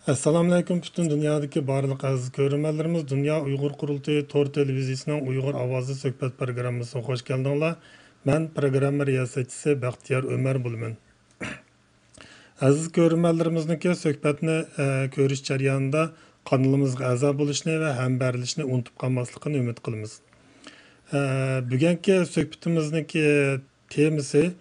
Assalamu alaykum bütün dünyadaki barliq aziz ko'rganlarimiz. Dünya Uyg'ur Qurultayı Tor televiziyasining Uyg'ur ovozi suhbat programmasiga xush keldinglar. Men programma riyosatchisi Baxtiyor Ömer bo'laman. Aziz ko'rganlarimizniki suhbatni ko'rish jarayonida kanalimizga a'zo bo'lishni va hamkorlashni unutib qolmasligini umid qilamiz. Bugungi suhbatimizniki temasi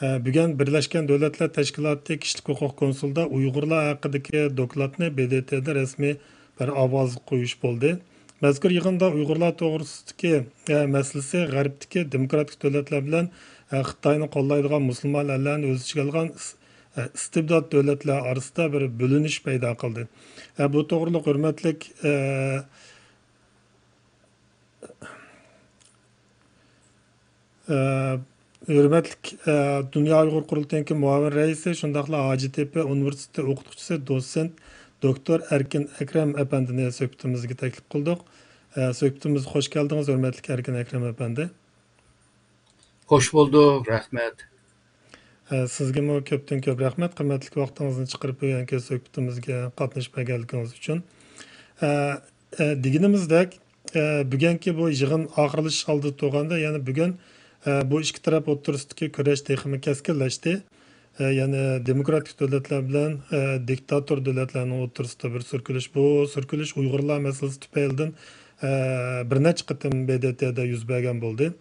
Bugün Birleşken Devletler Teşkilatı Kişilik Hukuk Konsulda Uygurlar haqidagi dokladni BDT'de resmi bir ovoz qo'yish bo'ldi. Mazkur yig'inda Uygurlar to'g'risidagi masalasi G'arbdagi demokratik davlatlar bilan Xitoyni qo'llaydigan musulmonlarni o'z ichiga olgan istibdod davlatlar orasida bir bo'linish paydo qildi. Bu to'g'riliq hurmatli Hürmetlik Dünya Uyghur Kurultayı'nın muavin reisi, şundakla Hacettepe Üniversitesi okutuvchisi, dosent, doktor Erkin Ekrem Efendi'ne söhbetimizge teklif kıldık. Söhbetimize hoş geldiniz, hürmetlik Erkin Ekrem Efendi. Hoş bulduk, rahmet. Sizge mi köpten köp rahmet, kıymetlik vaxtınızı çıkarıp bugünkü söhbetimizge katlaşmaya geldiğiniz için. Diginimizdek, bugünkü bu yığın ağırlış aldı toğanda, yani bugün bu iki taraf o'rtasidagi kurash texmi keskinlashdi. Ya'ni demokratik davlatlar bilan diktator davlatlarning o'rtasida bir surkilish. Bu surkilish Uyg'urlar masalasi tufaylidan bir necha qatim BDT'da yuz bergan bo'ldi.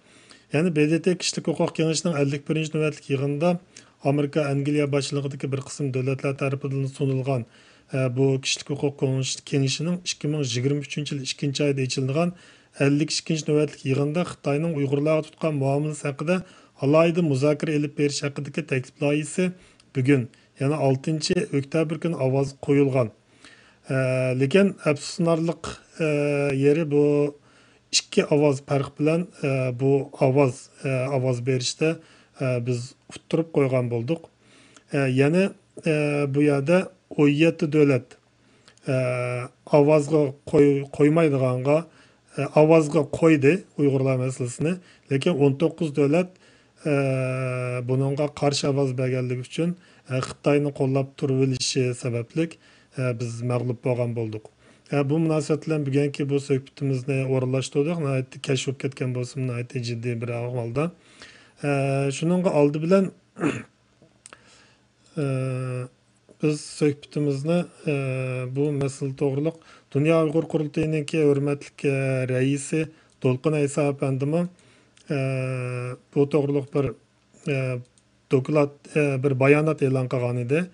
Ya'ni BDT kishilik huquq kengashining 51 navbatlik yig'inida Amerika, Angliya boshchiligidagi bir qism davlatlar tarafidan sunilgan bu kishilik huquq kengashining 2023-yil 2-oyda ochilgan 52 navbatlik yig'inda Xitoyning Uyg'urlarga tutgan muomalasi haqida alohida muzokara elib berish haqidagi taklif loyihasi bugun, ya'ni 6-oktyabr kuni ovoz qo'yilgan. Lekin afsuslanarlik yeri bu ikki ovoz farq bilan bu ovoz berishda biz uttirib qo'ygan bo'ldik. Ya'ni bu yerda 17 davlat ovozga qo'ymaydiganga ovozga qo'ydi Uyg'urlar masalasini, lekin 19 davlat buningga qarshi ovoz berganligi uchun Xitoyni qo'llab turilishi sababli biz mag'lub bo'lgan bo'ldik. Bu munosabat bilan bugungi bu suhbatimizni o'rinlashtirdik. Nihoyatda kashf ketgan bo'lsin, nihoyatda jiddiy bir ahvolda. Shuning oldi bilan biz suhbatimizni bu masala to'g'riliq Dünya Uyghur Kurultayı'nın hürmetlik reisi Dolqun Aysa Efendim'i bu to'g'riliq bir doklad, bir bayonot e'lon qilgan edi.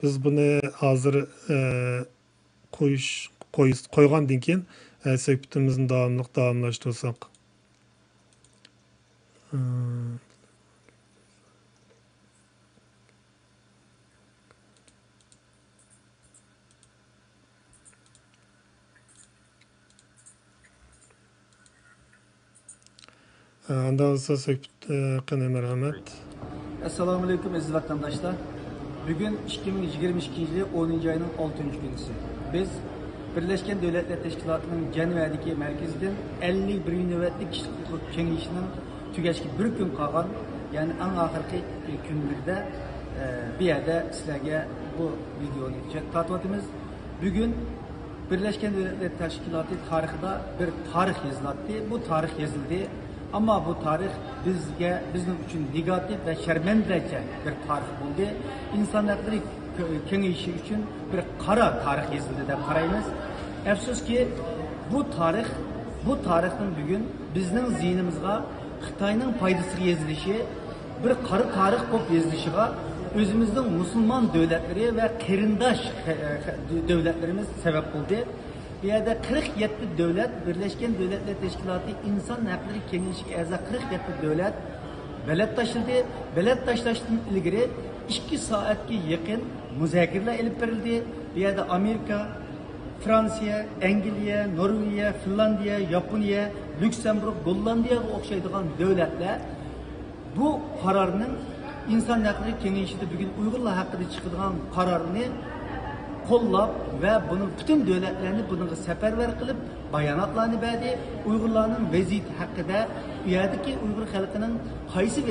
Biz buni hozir qo'ygandan keyin suhbatimizni davomlashtirsak. Anda olsa söhbetine merhamet. Assalamu alaikum aziz vatandaşlar. Bugün 2022 yılı 10. ayının 6. günüsü. Biz Birleşken Devletler Teşkilatı'nın Ceneva'daki merkezinden 51 nöbetlik kişilik hukuk kengişinin tügeçki bir gün kalan, yani en ahirki günlerde bir yerde sizlerge bu videonu tartıştığımız. Bugün Birleşken Devletler Teşkilatı tarihinde bir tarih yazıldı. Bu tarih yazıldı. Ama bu tarih bizim için negatif ve şermendirici bir tarih oldu. İnsan hakları kengişi için bir kara tarih yazıldı da karayımız. Efsus ki bu tarihin bugün bizim zihnimizde Xitayning faydası yazılışı, bir kara tarih kop yazılışıga özümüzün Müslüman devletleri ve kerindaş devletlerimiz sebep oldu. Bir yerde 47 devlet, Birleşken Devletler Teşkilatı İnsan Hakları Kengişi'ne a'zo 47 devlet belet taşıdı. Belet taşlaştığın ilgili 2 saatga yakın müzakereler elip verildi. Bir yerde Amerika, Fransa, Angliya, Norvegiya, Finlandiya, Yaponiya, Lüksemburg, Gollandiyaga o'xshaydigan devletler bu kararının İnsan Hakları Kengişi'de bugün Uygurlar hakkında çıkılan kararını qo'llab ve bunun bütün devletlerini bunun seferber kılıp bayanatlarını verdi. Uygurların vaziyeti hakkında, bu yerdeki Uygur halkının qaysi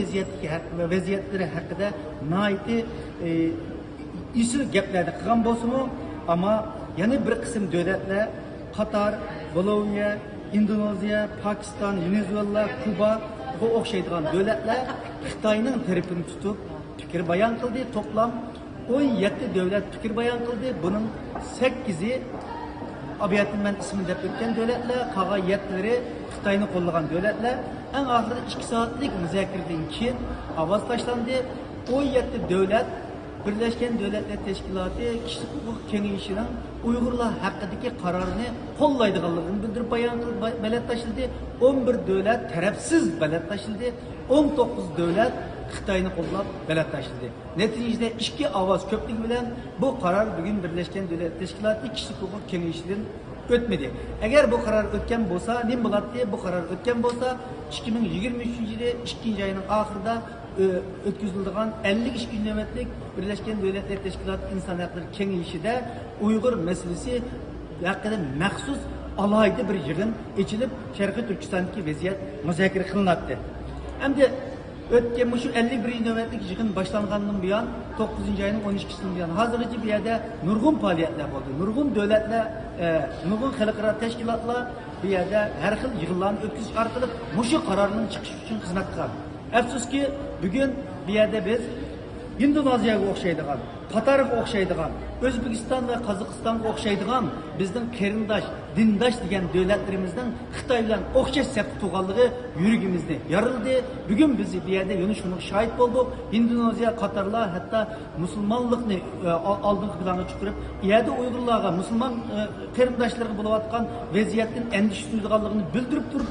vaziyetleri hakkında naiti isil gaplarni qilgan bo'lsa-mu, ama yana bir qism davlatlar Qatar, Bolivya, Indoneziya, Pakistan, Venezuela, Kuba bu o'xshaydigan davlatlar Xitoyning tarafini tutib fikr bayon qildi. Toplam 17 davlat fikr bayon qildi. Buning 8'i abiyatim ben ismini deb o'tgan davlatlar, qolgan 7'leri Xitoyni qo'llagan davlatlar. En ahırda 2 saatlik müzakireden keyin ovoz tashlandi. 17 davlat Birleşken Devletler Teşkilatı Kişilik Hukuk Kengeyişi'nin Uygurlar hakkındaki kararını kollaydıqanlığını bildirip belet taşıldı. 11 devlet tarafsız belet taşıldı. 19 devlet Xitoyni qo'llab belet taşıldı. Neticede 2 ovoz ko'plik bilan bu karar bugün Birleşken Devletler Teşkilatı Kişilik Hukuk Kengeyişi'nin o'tmadi. Agar bu qaror o'tgan bo'lsa, nima bo'ladi? Bu qaror o'tgan bo'lsa, 2023-yili 2-oyning oxirida o'tkaziladigan 52 navbatlik Birleşken Devletler Teşkilatı İnsan Hakları Kengeyişi'de Uygur meselesi haqida maxsus alayda bir yig'in ochilib, Sharqiy Turkistondagi vaziyat muzokara qilinadi. Endi o'tgan shu 51 navbatlik yig'in boshlangandan buyon 9-oyning 12-sidan buyon hozirgacha bu yerda nurg'un faoliyatlar bo'ldi. Nurg'un davlatlar, nurg'un xalqaro tashkilotlar bu yerda har xil yig'inlarni o'tkazish orqali shu qarorning chiqishi uchun xizmat qiladi. Afsuski bugün bir yerde biz Indoneziyaga o'xshaydigan, Qatarga o'xshaydigan, O'zbekiston va Qozog'istonga o'xshaydigan bizning qarindosh, dindosh degan davlatlarimizning Xitoy bilan o'xshash safda turganligi yuragimizni yorildi. Bugün biz bu yerda yana shuni shohid bo'ldik. Indoneziya, Qatarlar hatto musulmonlikni oldingi planga chiqarib, yerda Uyg'urlarga, musulmon qarindoshlarga bo'layotgan vaziyatdan endişelendiğini bildirib turib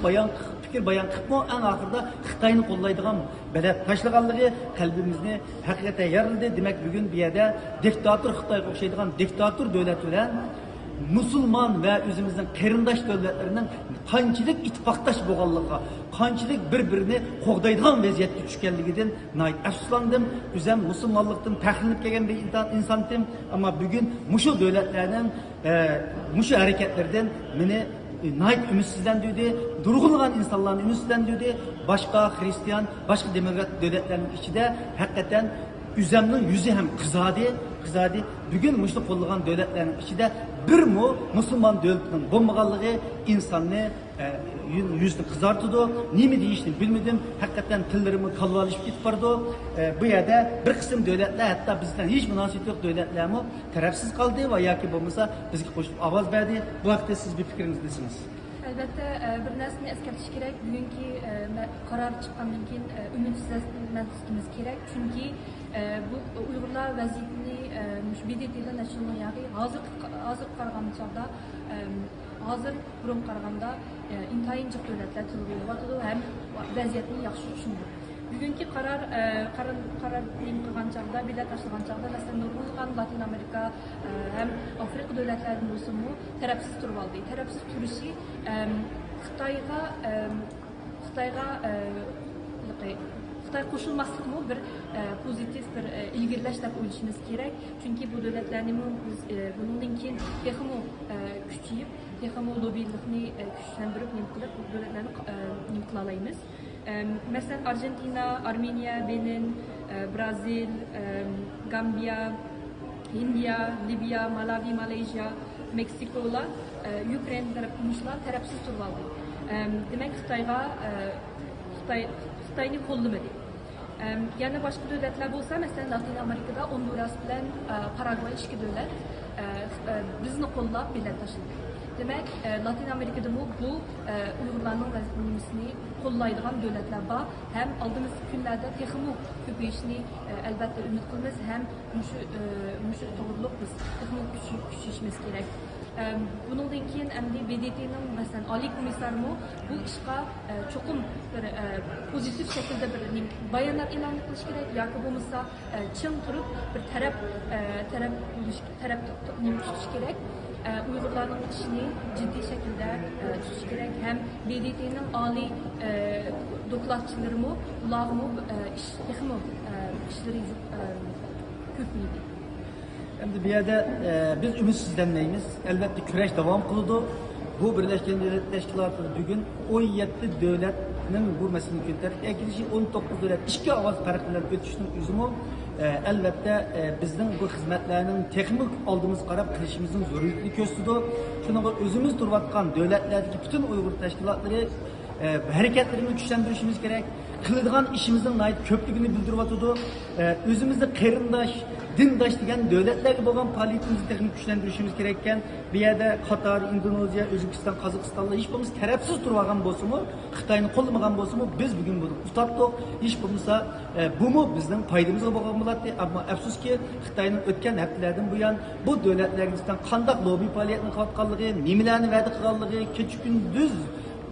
fikir bayon qilib, en ahırda Xitoyni qo'llaydigan belet tashlaganligi qalbimizni haqiqatan yorildi. Demek bugün bir yerde diktatör Xitoyga o'xshaydigan diktatör davlat bilan musulmon va o'zimizning qarindosh davlatlarning qanchalik ittifoqdosh bo'lganligiga, qanchalik bir-birini qo'g'daydigan vaziyatga tushganligidan afsuslandim. O'zim musulmonlikdan faxrlanib kelgan bir insondim, ammo bugun mushu davlatlarning mushu harakatlardan meni nayt ümitsizlendirdi, durğunlagan insanların ümitsizlendirdi. Başka Hristiyan, başka demokrat devletlerin içinde hakikaten üzemnin yüzü hem kızadı. Bugün müşrik qo'llagan devletlerin içinde bir Müslüman devletinin bombagallığı insanını yüzünü kızartıdı. Nimi deyişini bilmedim. Hakikaten tillerimi kalvalışıp gitip vardı. Bu yerde bir kısım devletler, hatta bizden hiç münasebet yok devletler mi tarafsız kaldı ve ya ki bulmasa bizge koşup avaz verdi. Bu hakta siz bir fikrinizdesiniz. Albatta bir narsani eskartish kerak. Bugungi qaror chiqqandan keyin umidsiz kerak. Chunki bu Uyg'urlar vaziyatini BDT'da national ya'ni hozir qaragan chog'da hozir burun qaraganda intayin jiq davlatlar tilg'iyotdi ham vaziyatni yaxshi tushunadi. Bugungi qaror qilgan chog'da, bilat tashlagan chog'da masalan nurg'un Latin Amerika ham Afrika davlatlarining o'simi tarafsiz turib oldi. Tarafsiz turishi Xitoy qo'shilmaslikmi bir pozitiv bir ilgirlash deb o'ylashimiz kerak. Chunki bu davlatlarning bundan keyin texmo kuchayib, texmo lobiylikni kuchlantirib, nima qilib bu davlatlarni nima qila olamiz. Mesela Arjantina, Armeniya, Benin, Brazil, Gambiya, Hindiya, Libya, Malawi, Malezya, Meksiko'lar, Ukrayna tarafsız turib oldi. Demek Xitoyni qo'llamadı. Yana boshqa davlatlar bo'lsa, masalan Latin Amerikada Honduras bilan Paragvay ikki davlat bizni qo'llab bilan tashladi. Demek Latin Amerika'da bu Uygurlarning vazifasini qo'llaydigan davlatlar bor. Hem aldığımız günlerde texmo ko'payishini albatta umid qilamiz. Hem mushu to'g'riliq biz texmo kuchayishimiz kerak. Bundan keyin endi BDT'ning masalan Oliy komissarmi bu ishga cho'qim bir pozitiv shaklda bir bayonot e'lon qilish kerak yoki bo'lmasa chin turib bir taraf tutish kerak. Uygurlarning ishini ciddi şekilde tutuş gerek. Hem BDT'nin oliy dokladchilarimi ularni işleri ko'pmaydi. Endi bu yerda biz umitsizlanmaymiz. Albatta kurash davom qiladi. Bu Birleşken Devletler Teşkilatı bugün 17 devletinin bu meselini kötüler. Ekilişi 19 devlet 2 avaz farklılar ötüşünün üzümü elbette bizden bu hizmetlerinin teknik aldığımız karab kılışımızın zorunluluğunu gösteriyor. Şuna özümüz durvatkan devletlerdeki bütün Uygur teşkilatları hareketlerini güçlendirişimiz gerek. Kılıdığan işimizin layık köplüğünü bildirip atıdı. Özümüzde kırındaş, dindaş degen devletlerle olan faaliyetimizi teknik güçlendirişimiz gerekken bir yerde Katar, Endonezya, Özbekistan, Kazakistan'la hiç bulmuş tarafsız durmagan bolsumu, Xitayını kollamagan bolsumu biz bugün bunu tutattık. Hiç bulmuşsa bu mu bizden faydamıza bolgan boladı. Ama afsuski Xitayının ötken haftalardan bu yan bu devletlerimizden kandak lobi faaliyetini kılatkanlığı, nimelerni vədi kılanlığı, keçi gündüz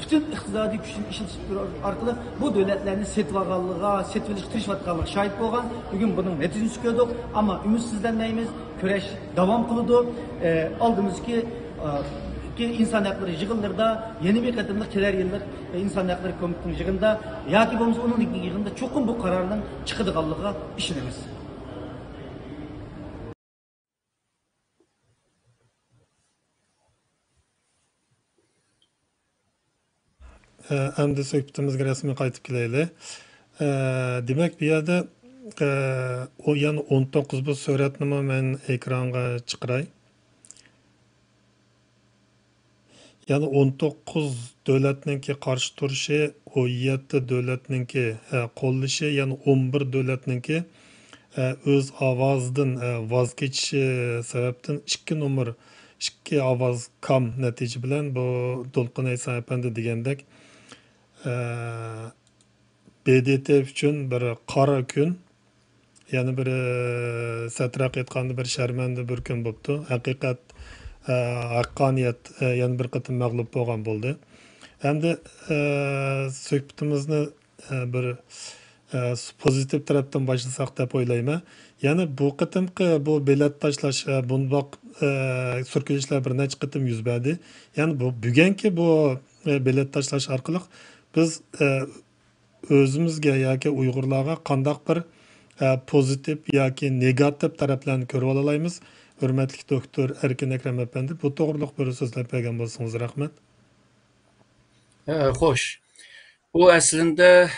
bütün iqtisadi güçün işletip arkalı bu devletlerini setvağallığa, setveleştirişvatkallığa şahit olgan. Bugün bunun neticesini gördük ama ümitsizlenmeyimiz, köreş devam kılıdı. Aldığımız ki insan hakları yığınlarda yeni bir katımlık keler yıllar insan hakları komitinin yığında ya ki onun yığında çokum bu kararının çıkıdıkallığa işinemiz. Endi söhbətimizə rəsmi qayıtıb gələyli. Demək, bu yerdə o yəni 19 bu surətini mən ekrana çıxıray. Yəni 19 dövlətninki qarşı turuşu, 17 dövlətninki qollaşı, yəni 11 dövlətninki öz avazdan vaz keçişi səbəbdən 2 numar 2 avaz kam nəticə bilən bu Dolqun İsa Əpəndi degəndək BDT üçün bir qara gün, yəni bir sətraq etqanda bir şərməndə bir gün boptu. Həqiqət, haqqaniyət, yəni bir qıtım məğlub bolğan boldu. Əmdə söhbətimizni bir pozitiv tərəfdən başlasaq dep oylayma. Yəni bu qıtımqı bu bilet taşlaş bundaq sürkülüşlər bir neçə qıtım yüz berdi. Yəni bu bugünkü bu bilet taşlaş arqılıq biz özümüzge yoki Uyg'urlarga qandaq bir pozitiv yoki negativ taraflarni ko'rib olaymiz. Hurmatli doktor Erkin Akram Efendi, bu to'g'riliq bir so'zlab bergan bo'lsangiz rahmat. Xo'sh. Bu aslında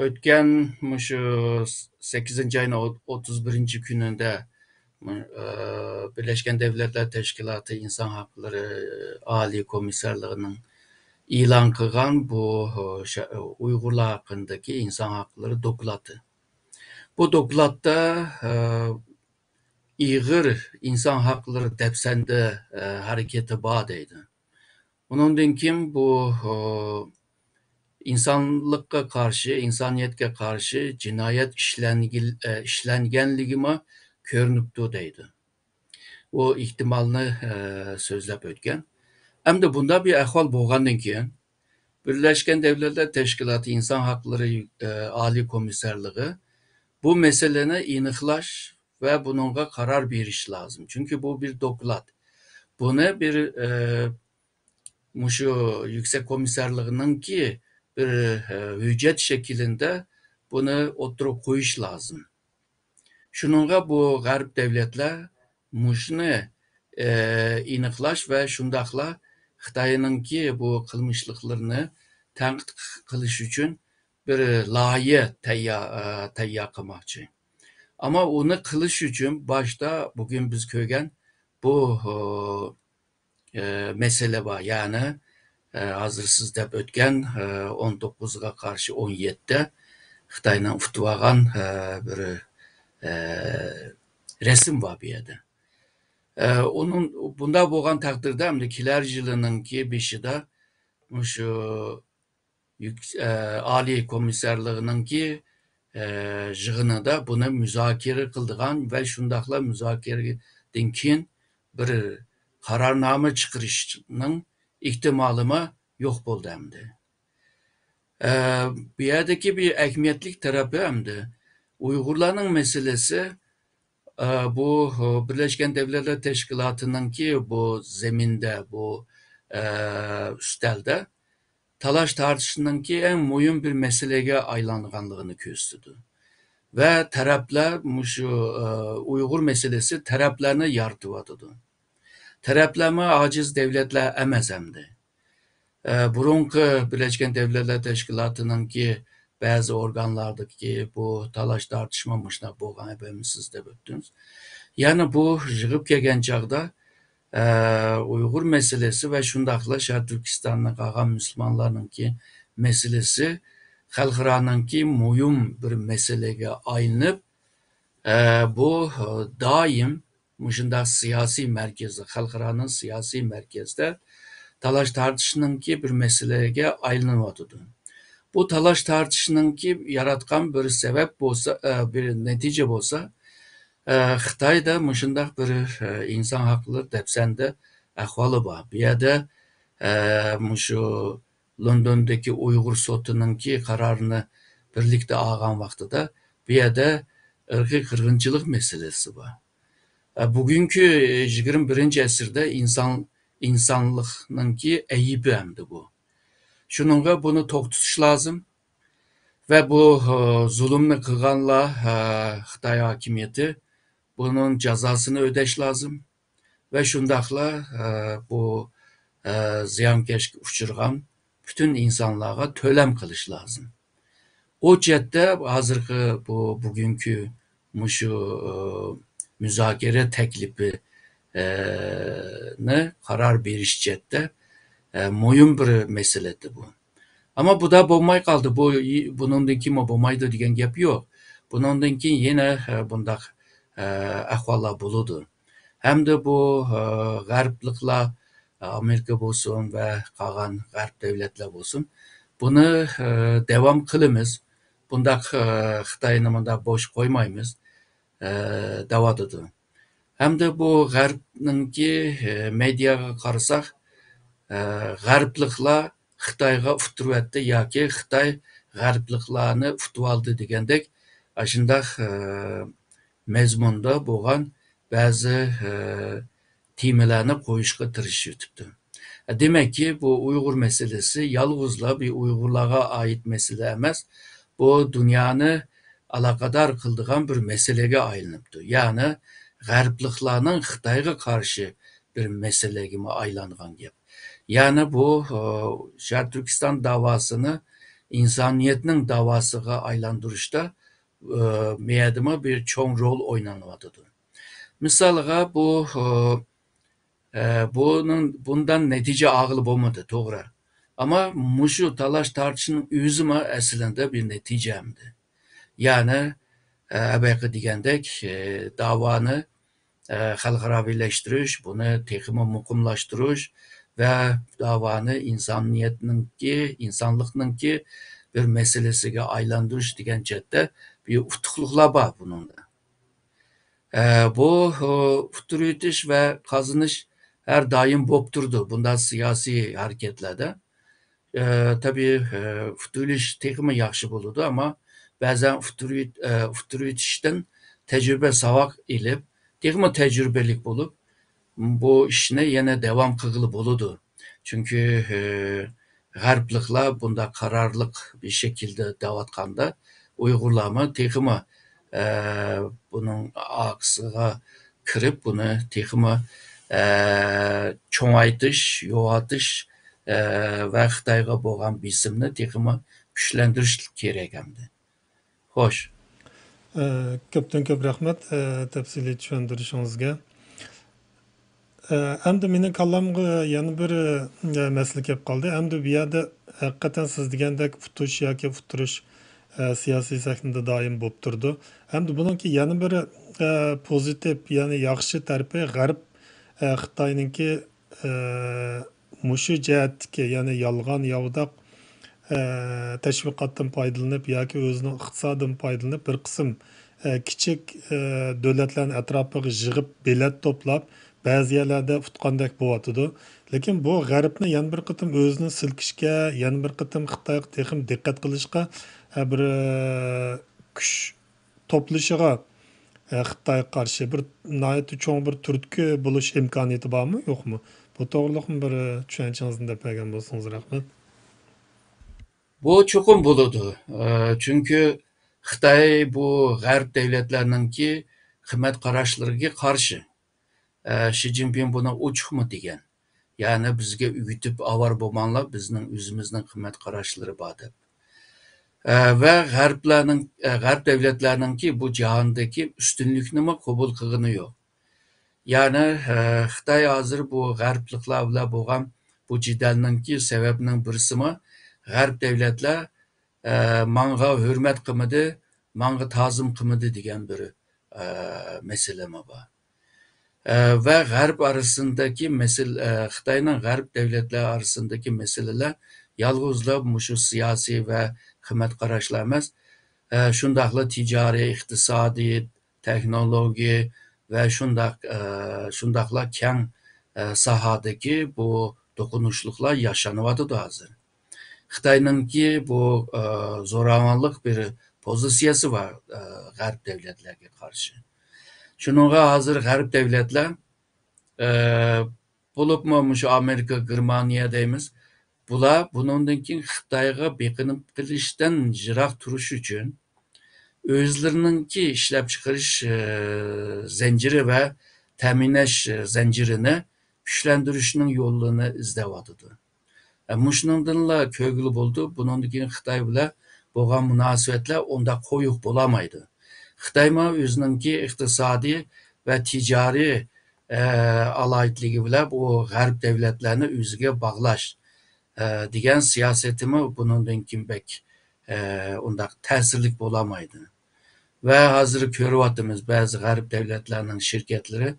o'tgan shu 8 ayın 31 kunida Birleşken Devletler Teşkilatı İnsan Hakları Ali Komiserliğinin ilan kılgan bu Uygurlar hakkındaki insan hakları dokulatı. Bu dokulatda İğir insan hakları depsende hareketi bağdaydı. Onun kim bu insanlıkka karşı, insaniyetke karşı cinayet işlengenligime körnüptüdeydi. O ihtimalını sözlep ötken. Hem de bunda bir ehval boğandan keyin Birleşken Devletler Teşkilatı İnsan Hakları Ali Komiserliği bu meselene iniklaş ve bununla karar veriş lazım. Çünkü bu bir dokulat. Bunu bir şu Yüksek Komiserliğinin ki bir hüccet şeklinde bunu oturup koyuş lazım. Şununla bu garip devletler muşunu iniklaş ve şundakla Xitayının ki bu kılmışlıklarını tenkit kılış için bir layı teyya kılmakçı. Ama onu kılış için başta bugün biz köygen bu mesele var. Yani hazır sizde ötken 19'a karşı 17'de Xitay'dan futvagan bir resim var bir yerde. Onun bunda boğan takdirde hem de kilerciliğinin ki bir şey de şu Ali Komiserliğinin ki jığını da bunu müzakere kıldıgan ve şundakla müzakere dinkin bir kararname çıkarışının ihtimalime yok oldu hem de. Bir yerdeki bir ehemmiyetlik tarafı hem de Uygurların meselesi bu Birleşken Devletler Teşkilatı'nın ki bu zeminde, bu üstelde talaş tartışının ki en mühim bir meseleye aylanğanlığını gösterdi. Ve taraflar şu Uygur meselesi taraflarını yartıvadıdı. Taraflarına aciz devletler emezemdi. burunqi Birleşken Devletler Teşkilatı'nınki bazı organlardaki bu talaş tartışmamışlar bolğan hepimiz dep ötdünüz. Yani bu jığıp kelgen çağda Uygur meselesi ve şundaqla Şarkı Türkistan'da qalğan Müslümanlarınki meselesi halkıranınki muhim bir meselege aylanıp bu daim muşunda siyasi merkezde, halkıranın siyasi merkezde talaş tartışınınki bir meselege aylanıvatıdı. Bu talaş tartışınınki yaratkan bir sebep bolsa, bir netice bolsa, Xitayda muşundaq bir insan hakları depsende ahvalı var. Bir yerde muşu London'daki Uygur sotununki kararını birlikte alğan vaxtıda bir yerde ırkı kırgınçılık meselesi var. Bugünkü 21. əsrdə insanlıqnınki eybi hemdi bu. Şununla bunu tok tutuş lazım ve bu zulümni kılganla Xitay hakimiyeti bunun cezasını ödeş lazım ve şundakla bu ziyankeşki uçurgan bütün insanlığa tölem kılış lazım. O cette hazırkı bugünkü muşu müzakere teklifi ne karar veriş cette muhim bir meseledi bu. Ama bu da bolmay kaldı. Bunundaki mi bolmaydı degen gap yok. Bunundaki yine bundak ahvala buludu. Hem de bu garplıkla Amerika bolsun ve kalan garp devletler bolsun. Bunu devam kılımız. Bundak Xitayını da boş koymayımız. Davadıdı. Hem de bu garpnınki medyaga qarsak garplıkla Xitayga uturuvatdı yoki Xitay garplıklarını utuvaldı degandek aşındaq mezmunda bolğan bazı temalarni qo'yishga tirishib yuribdi. Demek ki bu Uygur meselesi yalğızla bir Uygurlara ait mesele emas. Bu dünyanı alakadar kıldığan bir meselege aylanıptı. Yani garplıklarının Xitayga karşı bir meselege aylanğan gap. Yani bu Şarkı Türkistan davasını insaniyetinin davasıga aylandırışta meyadıma bir çoğun rol oynanıvadıdı. Misalga bu bundan netice ağılı bolmadı, doğru. Ama muşu talaş tartışının üzümü aslında bir neticemdi. Yani ebeki degandek davanı halkara birleştiriş, bunu tekimi mukumlaştırış ve davanı insanlıknınki bir meselesige aylandırış degen cette bir utuklukla var bunun da. Bu uturuyutiş ve kazınış her daim bopturdu bunda siyasi hareketlerde. Tabii futuriş tekimi yaxşı buludu ama bazen futuruyutişten tecrübe savak ilip tekimi tecrübelik bulup bu işine yine devam kıgılı buludu. Çünkü garplıkla bunda kararlılık bir şekilde davatkanda Uygurlama tekimi bunun aksıga kırıp bunu tekimi çoğaytış, yoğatış ve Xitayga bolğan bisimni tekimi güçlendiriş kerek hemdi. Hoş. Köpten köp rahmet tepsili tushuntirishingizga. Endi meni kallamga yana bir masala kelib qoldi. Endi bu yerda haqiqatan siz degandek futush yoki futurish siyosiy sahnada doim bo'lib turdi. Endi buningki yana bir pozitiv, ya'ni yaxshi tarafi G'arb Xitoyninki mushu jihatdagi, ya'ni yolg'on yovdoq tashviqotdan foydalanib yoki o'zining iqtisodidan foydalanib bir qism kichik davlatlarning atrofiga yig'ib bilet to'plab ba'zi yerlarda tutqandek bo'lyotidi. Lekin bu G'arbni yana bir qitim o'zini silkishga, yana bir qitim Xitoyga texim diqqat qilishga bir kuch to'plashiga Xitoyga qarshi bir nihoyatda cho'ng bir turtki bo'lish imkoniyati bormi, yo'qmi? Bu to'g'riliqmi bir tushunchangizni deb bergan bo'lsangiz rahmat. Bu çokum buludu. Çünkü Xitay bu G'arb devletlerininki hükümet kararlarına karşı. Xi Jinping buna uçuk mu degen. Yani bizge ügütüp avar bomanlar bizning o'zimizning qimmat qarashlari bor deb. Ve Garp devletlerinki bu cihandaki üstünlükni mi kabul kılgını yok. Yani Xitay hazır bu Garplıklar bilan bo'lgan bu jidalninki sebebinin birisi mi Garp devletler manga hürmet qilmadi, manga ta'zim qilmadi degan bir mesele mi var. Ve Garp arasındaki Xitayning Garp devletleri arasındaki meseleler yalnızla şu siyasi ve qimmat qarashlar emas, shundaqla ticari, iqtisodiy, texnologiya ve shundaqla keng sahadaki bu dokunuşluklar yaşanıvadı hazır. Xitayninki bu zo'ravonlik bir pozitsiyasi var Garp devletlerine karşı. Şununla hazır Garp devletler bulupmu şu Amerika, Germaniya deymiz. Bular bunundan keyin Xitoyga beqinib qilishdan yiroq turish uchun o'zlarininki ishlab chiqarish zanjiri va ta'minlash zanjirini kuchlantirishning yo'llarini izlayotdi. Shuningdinla ko'ngil bo'ldi. Bundan keyin Xitoy bilan bo'lgan munosabatlar unda qo'yiq bo'lamaydi. Xitoy o'zininki iqtisodiy va tijoriy aloyitligi bilan bu G'arb davlatlarini o'ziga bog'lash degan siyosetimi bundan keyin bek undaq ta'sirlik bo'lamaydi. Ve hazır ko'ryapmiz ba'zi G'arb davlatlarining shirkatlari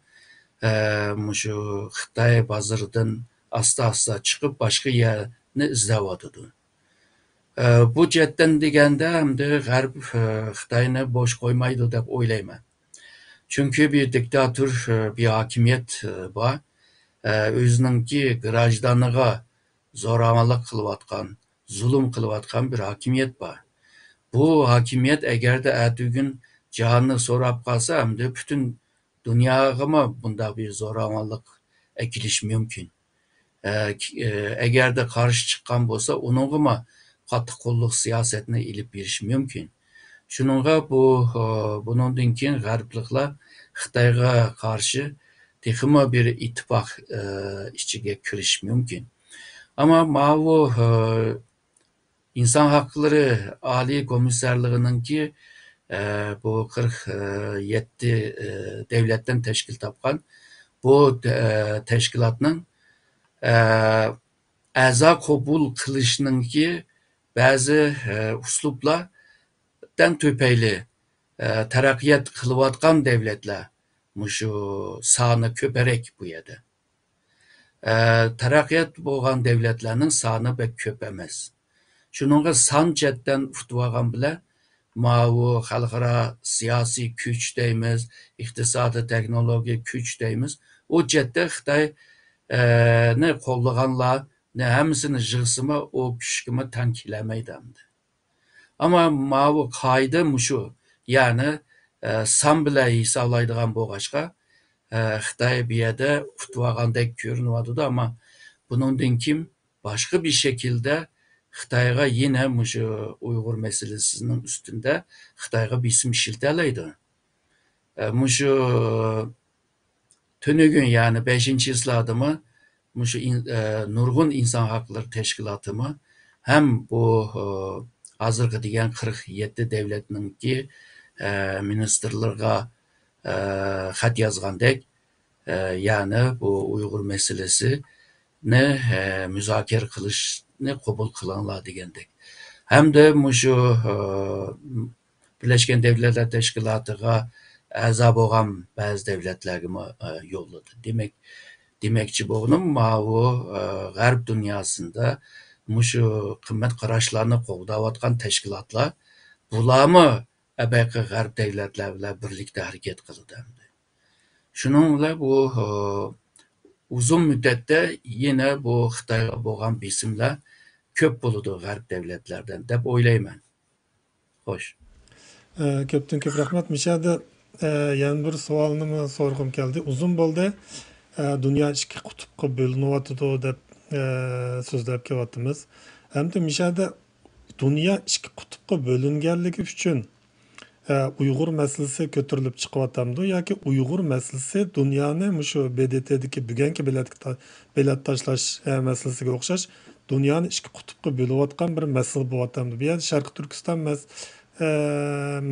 shu Xitoy bozoridan asta chiqib boshqa yerni izlayotdi. Bu jihatdan deganda hamda G'arb Xitoyni bo'sh qo'ymaydi deb o'ylayman. Çünkü bir diktatör, bir hakimiyet var. O'zininki grajdaniga zo'ravonlik qilayotgan, zulm qilayotgan bir hakimiyet var. Bu hakimiyet eğer de ertugün cihanını so'rab qolsa hamda bütün dunyoga bunda bir zo'ravonlik ekilish mumkin. Eğer de qarshi chiqqan bo'lsa, uningga qattiq qo'lliq siyosatni ilib berish mumkin. Shuningga bundan keyin G'arbliklar Xitoyga qarshi texmi bir ittifoq ichiga kirish mumkin. Ama bu İnsan Hakları Ali Komiserliğininki bu 47 devletten teşkil tapkan bu teşkilatның a'zo qabul qilishninki ba'zi uslublardan to'payli taraqqiyot qilayotgan devletler shu soni ko'parak bu yerda. Taraqqiyot bo'lgan devletlerning soni pek ko'p emas. Şununla san chetdan futvagan bilan bu xalqaro siyosiy kuch deymiz, iqtisodiy texnologiya kuch deymiz. O chetda Xitoy ne qo'llaganlar, ne hammasini yig'simi o kuchga tang kelamaydi. Ama bu qoida shu, ya'ni san bilan hisoblaydigan bo'lg'achqa Xitoy bu yerda futvagandek ko'rinyapti, ama bundan keyin boshqa bir şekilde Xitoyga yine şu Uyg'ur meselesinin üstünde Xitoyga bisim ishiltalaydi. Şu tönügün yani 5. ısladımı şu Nurg'un İnsan Hakları Teşkilatımı hem bu hazırgı degan 47 devletninki ministerlarga xat yazgandek, yani bu Uyg'ur meselesini müzakere qilishni qabul qilinglar degandek. Hem de şu Birleşken Devletler Teşkilatı'na a'zo bo'lgan ba'zi devletlerga yo'lladı. Demekçi bo'lganim bu G'arb dünyasında şu qimmat qarashlarni qo'llayotgan teşkilatlar bularmi abaqi G'arb devletler bilan birlikda harakat qiladi. Shuningla bu uzun müddetde yine bu Xitoyga bo'lgan bisimlar ko'p bo'ladi G'arb devletlerden deb o'ylayman. Xo'sh. Ko'pdan ko'p rahmat. Mishada yana bir savolni sorg'im keldi. Uzun bo'ldi. Dunyo ikki qutbga bo'linyapti deb so'zlab kelyapmiz. Hamda mishada dunyo ikki qutbga bo'linganligi uchun Uyg'ur masalasi ko'tarilib chiqyapti yoki Uyg'ur masalasi dunyoni shu BDTdagi bugungi bilet tashlash masalasiga o'xshash dunyoni ikki qutbga bo'layotgan bir masala bo'lyapti. Bu yerda Sharq Turkiston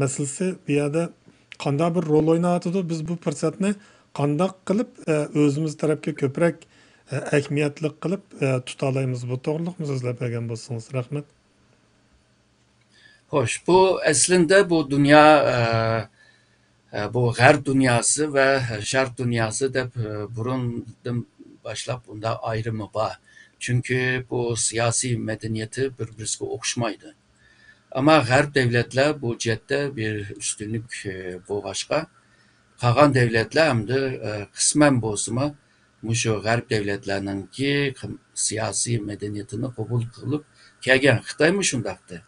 masalasi bu yerda qanday bir rol o'ynayotidi? Biz bu fursatni qanday qilib o'zimiz tarafga ko'proq ahamiyatli qilib tuta olamiz? Bu to'g'riliqmi so'zlab bergan bo'lsangiz? Rahmat. Hoş, bu aslında bu dünya bu G'arb dünyası ve Şark dünyası da burundan başlap bunda ayrımı var. Çünkü bu siyasi medeniyeti birbirine okşmaydı. Ama G'arb devletler bu cihette bir üstünlük bu başka. Kalan devletler hem de kısmen bozma şu G'arb devletlerinin ki siyasi medeniyetini kabul kılıp kelgen Xitay şundaktı.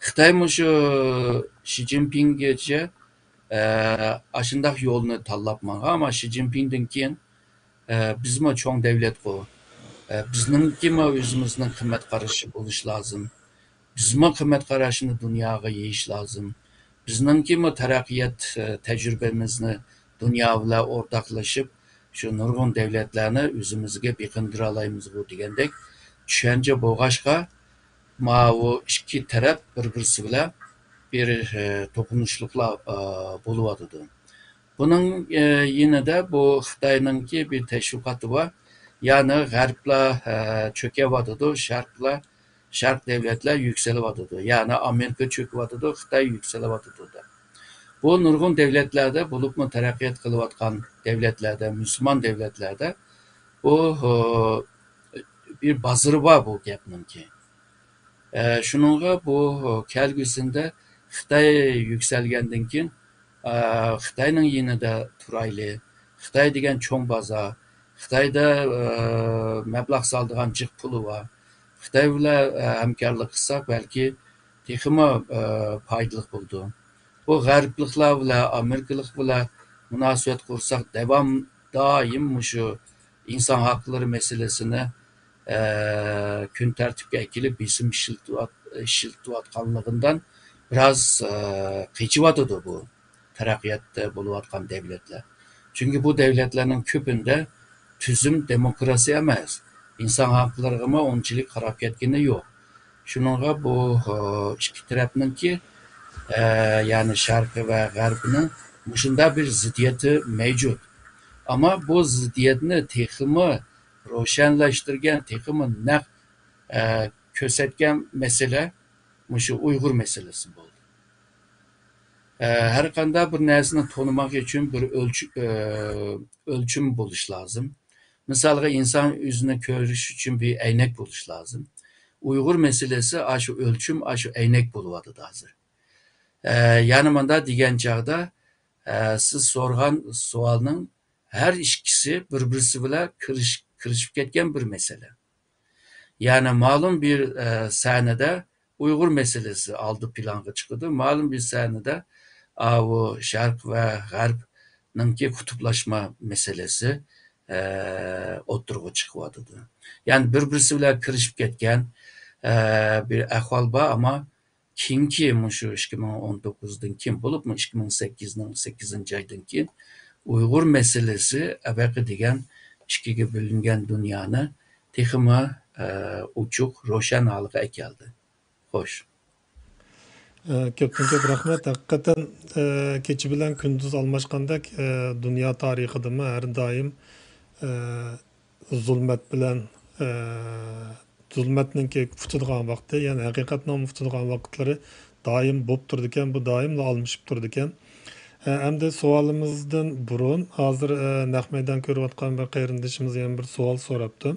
Xitay şu Xi Jinping'e aşındak yolunu tallapmağa ama Xi Jinping'den keyin bizim çoğun devlet bu. Bizning kimi özümüzün kıymet karışı buluş lazım. Bizim kıymet karışını dünyaya yeyiş lazım. Bizning kimi terakkiyat tecrübemizni dünya ile ortaklaşıp şu nurgun devletlerini özümüzge biqindiراlayımız bu degandek düşünce boğaşka bu iki taraf birbirisi bilan bir tokunuşlukla buluvadıdı. Bunun yine de bu Xitay'nınki bir teşvikatı var. Yani G'arbla çökevadıdı, Şark devletler yükselevadıdı. Yani Amerika çökevadıdı, Xitay yükselevadıdı da. Bu nurgun devletlerde bulup mu terakkiyat kılıvatkan devletlerde, Müslüman devletlerde bu bir bazırı var bu gapninki. Şununla bu kelgüsünde Xitay yükselgenden keyin Xitayning yine de turaylı, Xitay degan çoğun baza, Xitayda meblag saldıgan jiq pulu var. Xitay bilan hamkorlik qilsak balki texmi foydali bo'ldi. Bu g'arbliklar bilan, amerikalik bilan munosabat qursak doim shu inson haqlari masalasini kun tartibga kelib besim ishiltiyotganligidan biraz qichivatidi bu taraqqiyotda bo'layotgan devletler. Çünkü bu devletlerin köpünde tüzüm demokrasi emas. İnsan haklarına onçilik qarab ketgani yo'q. Şununla bu iki tarafninki yani Şarkı ve G'arbning shunda bir ziddiyati mevcut. Ama bu ziddiyatni texmi ro'shanlashtirgan, texmi naq ko'rsatgan mesele shu Uyg'ur meselesi bo'ldi. Her qanday bir narsani tanımak için bir ölçüm buluş lazım. Mesela insan yüzünü görüş için bir eynek buluş lazım. Uygur meselesi aşı ölçüm, aşı eynek buluvadı da hazır. Yanımda diyen çağda siz sorgan sualının her ikisi birbirisi bile kırışıp ketken bir mesele. Yani malum bir sahnede Uygur meselesi aldı planga çıktı. Malum bir sahnede o Şark ve G'arb'ninki kutuplaşma meselesi oturgu çıkıvadıdı. Yani birbirisi bilan kirishib ketgan bir ahvol bor ama keyingi shu 2019'dan keyin bo'libmi 2008'ning 8-oydan keyin Uyg'ur meselesi abaqi degan ikkiga bo'lingan dunyoni texmi uchuq ro'shan holga keldi. Xo'sh. Ko'pdan ko'p rahmat. Haqiqatan kecha bilan kunduz almashgandek dunyo tarixidami har doim zulmat bilan zulmatninki futadigan vaqti, ya'ni haqiqatning futadigan vaqtlari doim bo'lib turdi ekan, bu doimla almashib turdi ekan. Hamda savolimizdan burun hozir naq maydon ko'rayotgan bir qarindoshimiz yana bir savol so'rabdi.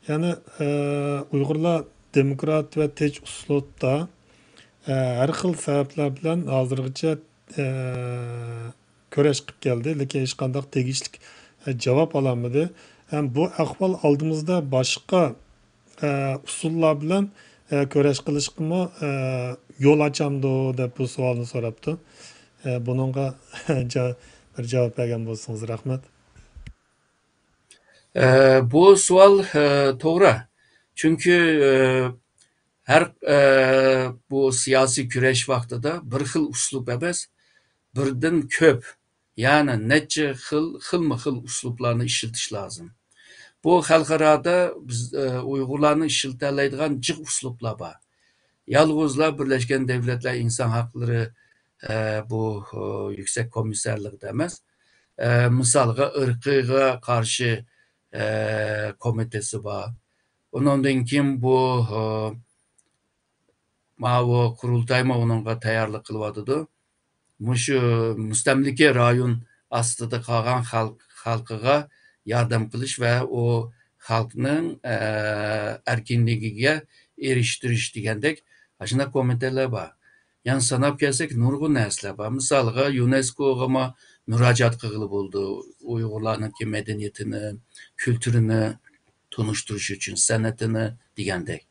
Ya'ni Uyg'urlar demokrat va tinch uslubda har xil sabablar bilan hozirgacha kurash qilib keldi, lekin hech qanday tegishli javob ololmadi. Bu ahvol oldimizda boshqa usullar bilan kurash qilishga yo'l ochamdi deb bu savolni so'rabdi. Bunga bir javob bergan bo'lsangiz rahmat. Bu sual doğru. Çünkü Her bu siyasi küreş vaqtida bir xil uslub emas, birden ko'p, ya'ni necha xilma-xil uslublarni ishlatish lozim. Bu xalqaroda biz Uyg'urlarni ishlataoladigan jiq uslublar bor. Yalğızlar Birleşken Devletler İnsan Hakları bu Yüksek Komiserliği emas. Misalga ırkıga karşı komitesi var. Ondan keyin bu bu kurultayma onunla tayyorlik qilyotidi. Mushu mustamlika rayon ostida qolgan xalqiga yordam qilish va o xalqning erkinligiga erishtirish degandek shunday komitelar bor. Yani sanab kelsak nurg'un narsalar bor. Misolga UNESCO'ga müracaat qilib bo'ldi. Uyg'urlarning madaniyatini, kültürünü tunushtirish uchun, san'atini degandek.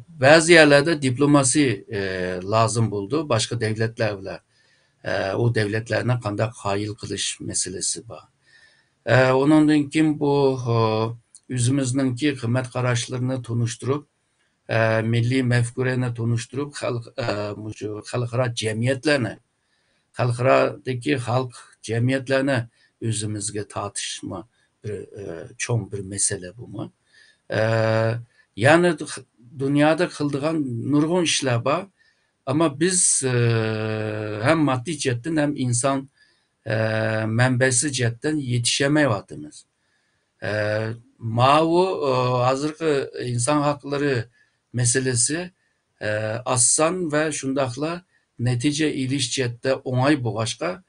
Bazı yerlerde diplomasi lazım buldu. Başka devletler bile o devletlerine qanday hayil qilish meselesi var. Ondan keyin bu o'zimizningki qimmat qarashlarni tunishtirib, milliy mafkurani tunishtirib, xalqaro jamiyatlarni, xalqarodagi xalq jamiyatlarni o'zimizga tortishma bir cho'ng bir mesele bu mu? Yani dünyada kıldığan nurgun işler var. Ama biz hem maddi cihetten hem insan menbesi cihetten yetişemeyivatımız. Mavu hazırki insan hakları meselesi assan ve şundakla netice iliş cihette onay bu başka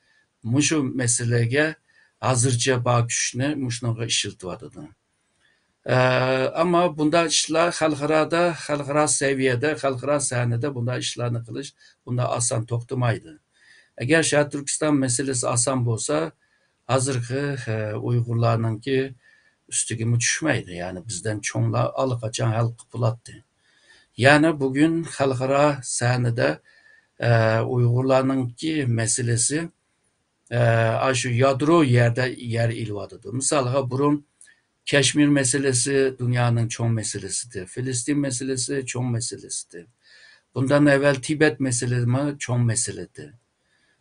muşu meselege hazırca bakışını muşnaga işiltivatıdı. Ama bunda işler xalqaro seviyede, xalqaro sahnede bunda işlerini qilish bunda asan to'xtamaydi. Eğer Şarkı Türkistan meselesi asan bo'lsa, hozirgi Uyg'urlarninki ustiga tushmaydi. Yani bizden cho'nglar allaqachon hal qilib bo'latdi. Yani bugün xalqaro sahnede Uyg'urlarninki meselesi şu yadro yerde yer ilyotidi. Misalga burun Keşmir meselesi dünyanın çoğun meselesidir. Filistin meselesi çoğun meselesidir. Bundan evvel Tibet meselesi çoğun meseledir.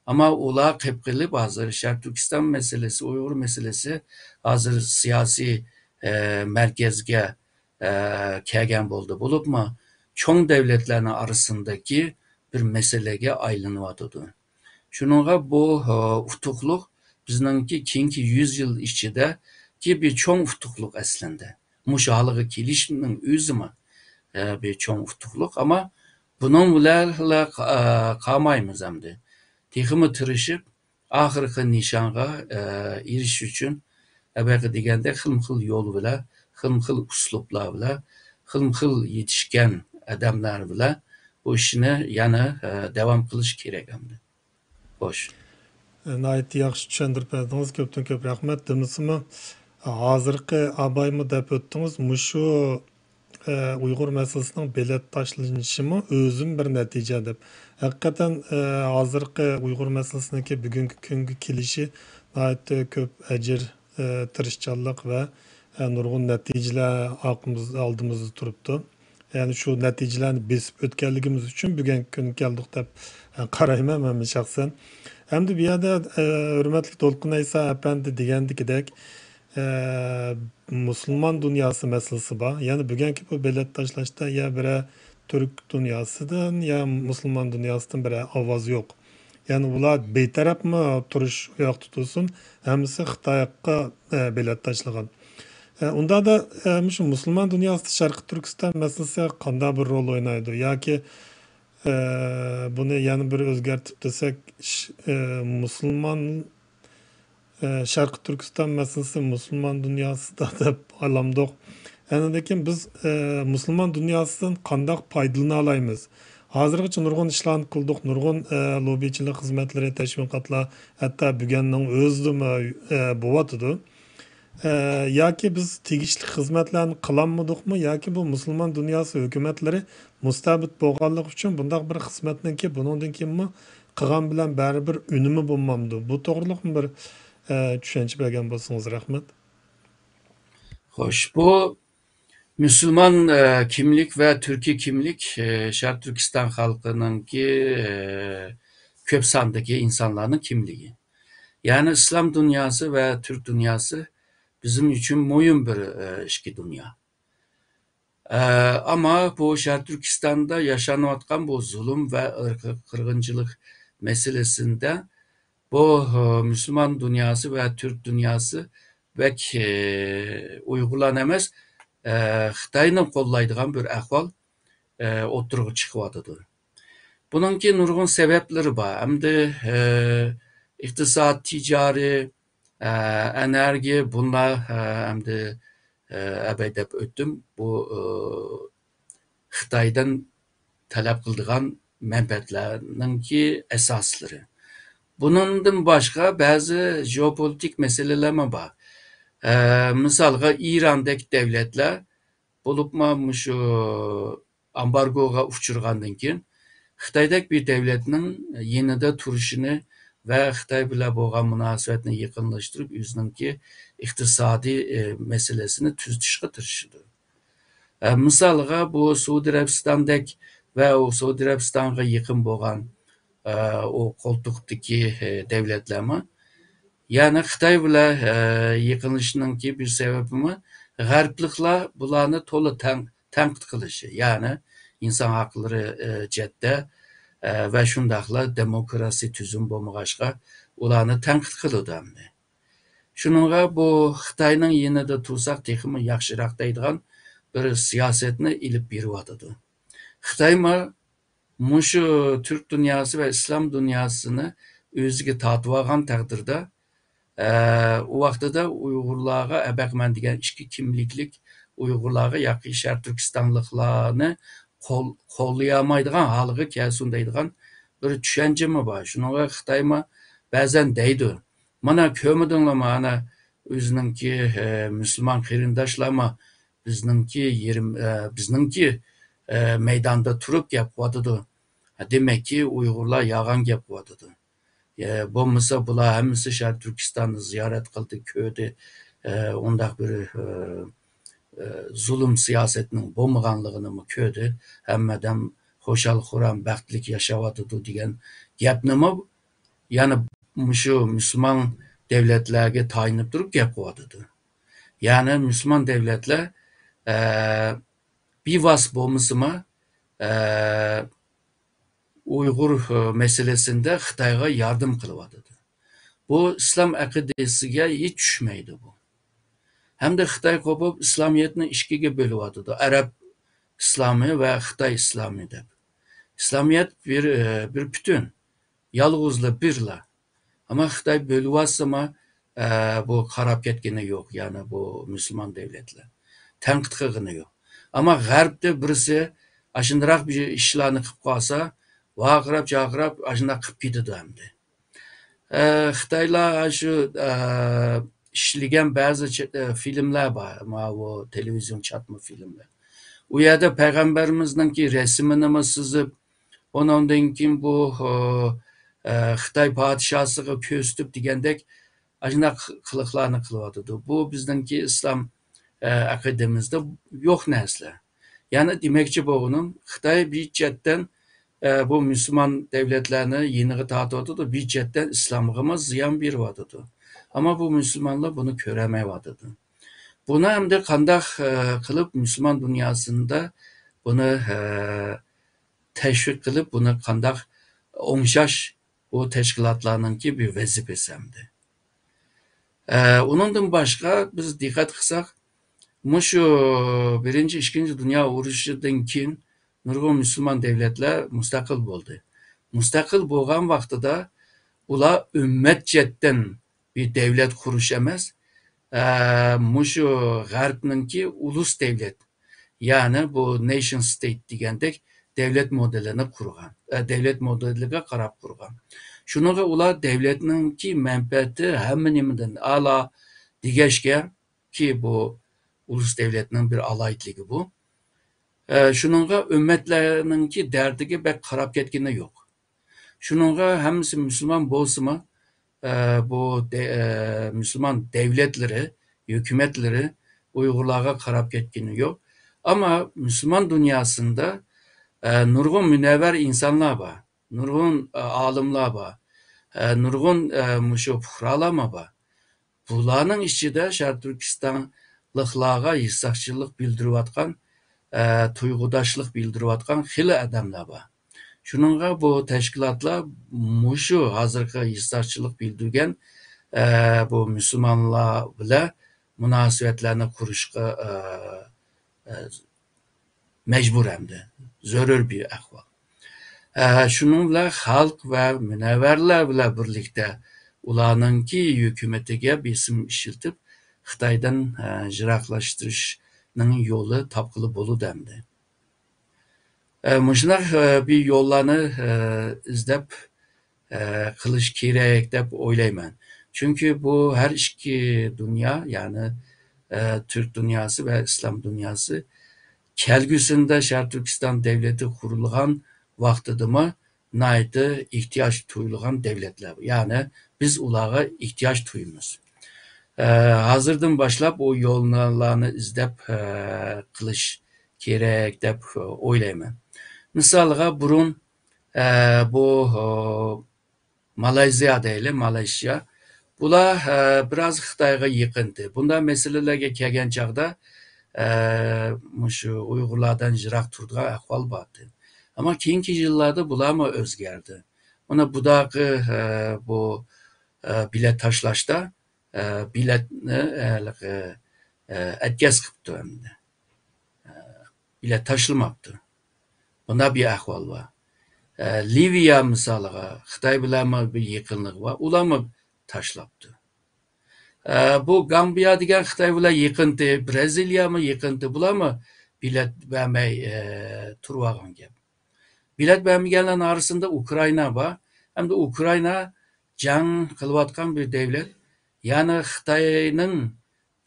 Ama ular kepkili bazıları Şarkı Türkistan meselesi, Uygur meselesi hazır siyasi merkezge kelgen buldu. Bulup mu çoğun devletlerin arasındaki bir meselege aylanıvatıdı. Şununla bu utukluk bizimki kinki 100 yıl içinde ki bir çoğun utukluk aslında. Muşalığı kilişinin üzümü bir çoğun utukluk ama bunun bilen kalmayımız hamdi. Tihimi tırışıp ahırkı nişanga iriş için belki degende xil yol bile, xil usluplar bile, xil yetişken adamlar bile bu işini yani devam kılış gerek hamdi. Boş. Nayet yaxşı tushuntirib berdingiz. Ko'pdan ko'p rahmat. Demisimi hozirgi abaymi deb o'tdingiz. Mushu Uyg'ur masalasining belat tashlanishimi o'zim bir natija deb. Haqiqatan hozirgi Uyg'ur masalasiniki bugungi kunga kelishi nayet ko'p ajr, tirishchanlik va nurg'un natijalar oldimizda turibdi. Yani şu natijalarni besib o'tganligimiz uchun bugungi kun keldik deb qarayman men shaxsan. Hem de bir yerde hürmetli Dolkun Aysa Efendi degandikidek Müslüman dünyası meselesi var. Yani bugünkü bu belet taşlaşta ya bir Türk dünyasıdan ya Müslüman dünyasından bir avaz yok. Yani bunlar beytaraf mı turuş yok tutulsun hemisi Xitay'a belet taşlagan. Onda da şu Müslüman dünyası Şarkı Türkistan meselesi kanda bir rol oynaydı. Ya ki bunu yani bir özgertip desek Müslüman Şarkı Türkistan meselesi Müslüman dünyası da deb alamdık. Yani lekin biz Müslüman dünyasından qandaq paydalana alaymiz. Hazırgacha nurg'un ishlarni qildik, nurg'un lobichilik xizmatlari, tashviqotlar, hatto bugunning o'zida bo'lyotidi. Yoki biz tegishli xizmatlarni qilolmadikmi yoki bu musulmon dunyosi hukumatlari mustabid bo'lganligi uchun bundoq bir xizmatniki bundan keyinmi qilgan bilan baribir unumi bo'lmamdi. Bu to'g'riliqmi bir tushuncha bergan bo'lsangiz rahmat. Xo'sh, bu Müslüman kimlik ve Türkiye kimlik Şarkı Türkistan halkınınki köp sandaki insanların kimliği. Yani İslam dünyası ve Türk dünyası bizim için mühim bir iki dünya. Ama bu Şarkı Türkistan'da yaşanıvatkan bu zulüm ve kırgıncılık meselesinde bu Müslüman dünyası ve Türk dünyası pek uygulanamaz. Xitayning qo'llaydigan bir ahvol o'tirg'i chiqyotidi. Buningki nurg'un sababları bor. Hamda iqtisod, tijoriy, energiya bunlar hamda abay deb o'tdim. Bu Xitoydan talab qiladigan manfaatlarninki asoslari. Buningdan boshqa ba'zi jeopolitik masalalar bor. Misolga İran'daki devletler bo'libmi shu embargoga uchirgandan keyin Xitoydagi bir devletning yanida turishini va Xitoy bilan bo'lgan munosabatni yaqinlashtirib, o'zininki iqtisodiy masalasini tuzatishga tirishdi. Misolga bu Saudiya Arabistondagi va u Saudiya Arabistonga yaqin bo'lgan o qo'ltiqdagi devletlarmi yani Xitoy bilan yaqinlashishningki bir sababimi G'arbliklar bularni to'la tanqid qilishi, ya'ni inson haqlari jihatda va shundaqla demokrasiya tuzum bo'lmag'achqa ularni tanqid qiladi. Shuningga bu Xitoyning yanida tursak texmi yaxshiroq deydigan bir siyosatni ilib beryotidi. Xitoymi mushu Türk dunyosi va islom dunyosini o'ziga tortib olgan taqdirda u vaqtida Uyg'urlarga abaqman degan ikki kimliklik Uyg'urlarga yoki Sharq Turkistonliklarni qo'llayolmaydigan holiga kelsin deydigan bir tushunchami bor. Shunga Xitoymi ba'zan deydi, mana ko'midinglarmi ana o'zininki musulmon qarindoshlarmi bizningki maydonda turib gap qilyotidi. Demakki Uyg'urlar yolg'on gap qilyotidi. Bo'lmasa bular hammasi Sharq Turkistonni ziyorat qildi, ko'rdi. Undaq bir zulm siyosatining bo'lmaganligini ko'rdi. Hammadan xo'shal-xuram, baxtli yashayotidi degan gapnimi yana shu musulmon davlatlarga tayinib turib gap qilyotidi. Ya'ni musulmon davlatlar bevos bo'lmasimi Uyg'ur meselesinde Xitoyga yardım qilyotidi. Bu islom aqidasiga hech tushmaydi bu. Hamda Xitoy qo'pib islomiyatni ikkiga bo'lyotidi. Arab islomi va Xitoy islomi deb. İslamiyet bir bütün. Yolg'izlar birlar. Ama Xitoy bo'lyapsimi bu qarab ketgani yo'q, ya'ni bu musulmon davlatlar. Tanqid qilgani yo'q. Ama G'arbda birisi ashundoq bir ishlarni qilib qolsa, vaqirab-chaqirab ashuna qilib ketadi hamda. Xitoylar shu ishlagan ba'zi filmlar bor, bu televizion chatma filmlar. U yerda payg'ambarimizninki rasmini sizib, ondan keyin bu Xitoy podshosiga ko'rsatib degandek ashuna qiliqlarni qilyotidi. Bu bizningki islom aqidamizda yo'q narsa. Ya'ni demakchi bo'lganim Xitoy bir chetdan bu Müslüman devletlerini yeniği tortyotidi, bir chetdan islomga ziyon beryotidi. Ama bu Müslümanlar bunu ko'rmayotidi. Buni hamda qanday qilib Müslüman dünyasında bunu teşvik qilib, bunu qanday o'ngshash bu tashkilotlarninki bir vazifasi hamda. Undan boshqa biz diqqat qilsak, shu birinchi, ikkinchi dunyo urushidan keyin nurg'un musulmon davlatlar mustaqil bo'ldi. Mustaqil bo'lgan vaqtida ular ummatchatdan bir davlat qurish emas, shu g'arbninki ulus davlat, ya'ni bu nation state degandek davlat modelini qurgan, davlat modeliga qarab qurgan. Shuninga ular davlatninki manfaati hamma nimadan a'lo degashga ki bu ulus davlatning bir alaytligi bu. Şununla ümmetlerninki derdiga bek qarab ketgani yo'q. Şununla hammasi Müslüman bo'lsa-mı, bu Müslüman devletleri, hükümetleri Uyg'urlarga qarab ketgani yo'q. Ama Müslüman dünyasında nurgun münevver insanlar var. Nurgun alimlar var. Nurgun muşu puhralama var. Bularning ichida Sharq Turkistonliklarga hissaqchilik bildirayotgan, tuyg'udoshlik bildirayotgan xili odamlar bor. Shuningga bu tashkilotlar mushu hozirgi hissaqchilik bildirgan bu musulmonlar bilan munosabatlarni qurishga mecbur hamda zarur bir ahvol. Şunun bilan xalq va munavvarlar bilan birlikda ularningki hukumatiga besim ishiltib Xitoydan jiroqlashtirishning yo'li topqili bo'ludi hamda. Mushunaq bir yo'llarni izlab qilish kerak deb o'ylayman. Chunki bu har ikki dunyo, ya'ni Türk dunyosi va islom dunyosi kelgusida Sharq Turkiston davlati qurilgan vaqtidami nayta ehtiyoj tuyulgan devletler. Yani biz ularga ehtiyoj tuymiz. Hozirdan boshlab o yo'llarni izlab qilish kerak deb o'ylayman. Misolga burun bu Malayziya deyli, Malayziya. Bular biraz Xitoyga yaqindi. Bunday masalalarga kelgan chaqda shu Uyg'urlardan jiroq turgan ahvol bordi. Ama keyingi yıllarda bular mı o'zgardi? Mana budaqi bu bilet tashlashda biletni atkaz qilibdi endi. Bilet tashlamabdi. Bunda bir ahvol var. Liviya misoliga Xitoy bilan bir yaqinlik var. Ular mı tashlabdi? Bu Gambiya degan Xitoy bilan yaqindi, Braziliya mı yaqindi? Bular mı bilet vermey turgan gap? Bilet vermeyenlerin arasında Ukrayna var. Hem de Ukrayna can kılıvatkan bir devlet. Yani Xitayning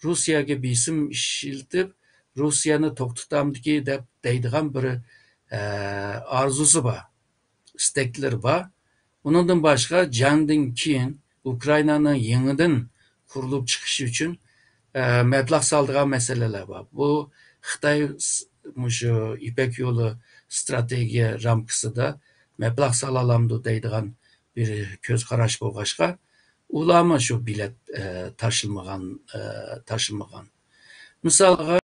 Rusiyaga besim ishiltib, Rusyani to'xtatamdiki deb deydigan bir arzusi bor, istaklar bor. Undan boshqa jangdan keyin Ukraynaning yangidan qurilib chiqishi uchun mablag' soladigan masalalar bor. Bu Xitoy shu İpek yo'li strategiya ramkasida mablag' solalamdi deydigan bir ko'z qarash bo'lg'achqa, ularmi shu bilet tashilmagan. Misolga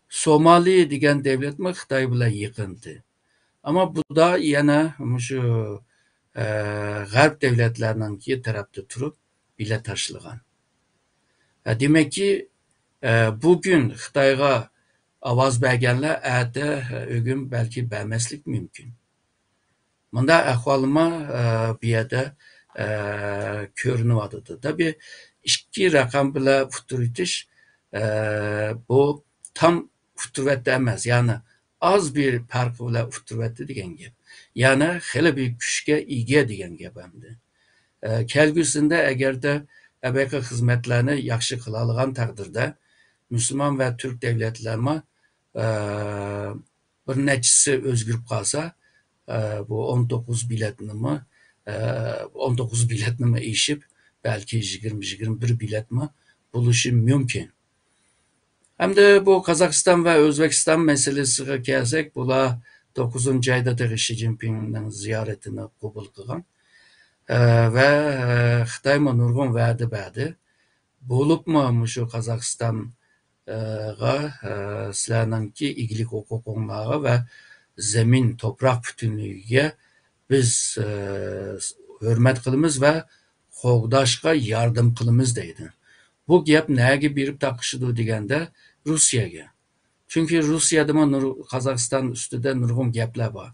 Somali degan davlatmi Xitoy bilan yaqindi. Ama bu da yana shu g'arb davlatlarininki tarafda turib bilet tashilgan. Demek ki bugün Xitoyga ovoz berganlar erta o'g'in balki bermaslik mumkin. Bunda ahvolma bir yerda ko'rinyapti. Tabii ikki raqam bilan futuritish bu tam futurvatda emas, yani az bir farq bilan futurvatda degan gap. Yani xeli bir kuchga ega degan gap hamda. Kelgusida agarda abaqa xizmatlarni yaxshi qila olgan taqdirda Müslüman ve Türk devletlerine bir nechisi o'zgarib qolsa, bu 19 biletni mi eshib, belki 20-21 biletmi bo'lishi mumkin. Hem de bu Qozog'iston ve O'zbekiston masalasiga kelsak, bular 9 ayda Xi Jinpingning ziyoratini qabul qilgan ve Xitoy nurg'un va'da berdi. Bo'libmi shu Qozog'istonga sizlarninki eglik huquqinglarga ve zemin, toprak bütünlüğüge biz hürmet qilamiz ve qo'g'dashga yardım qilamiz deydi. Bu gap nega berib taqishidi deganda Rusiyaga. Çünkü Rusyada Qozog'iston ustida nurg'un gaplar bor.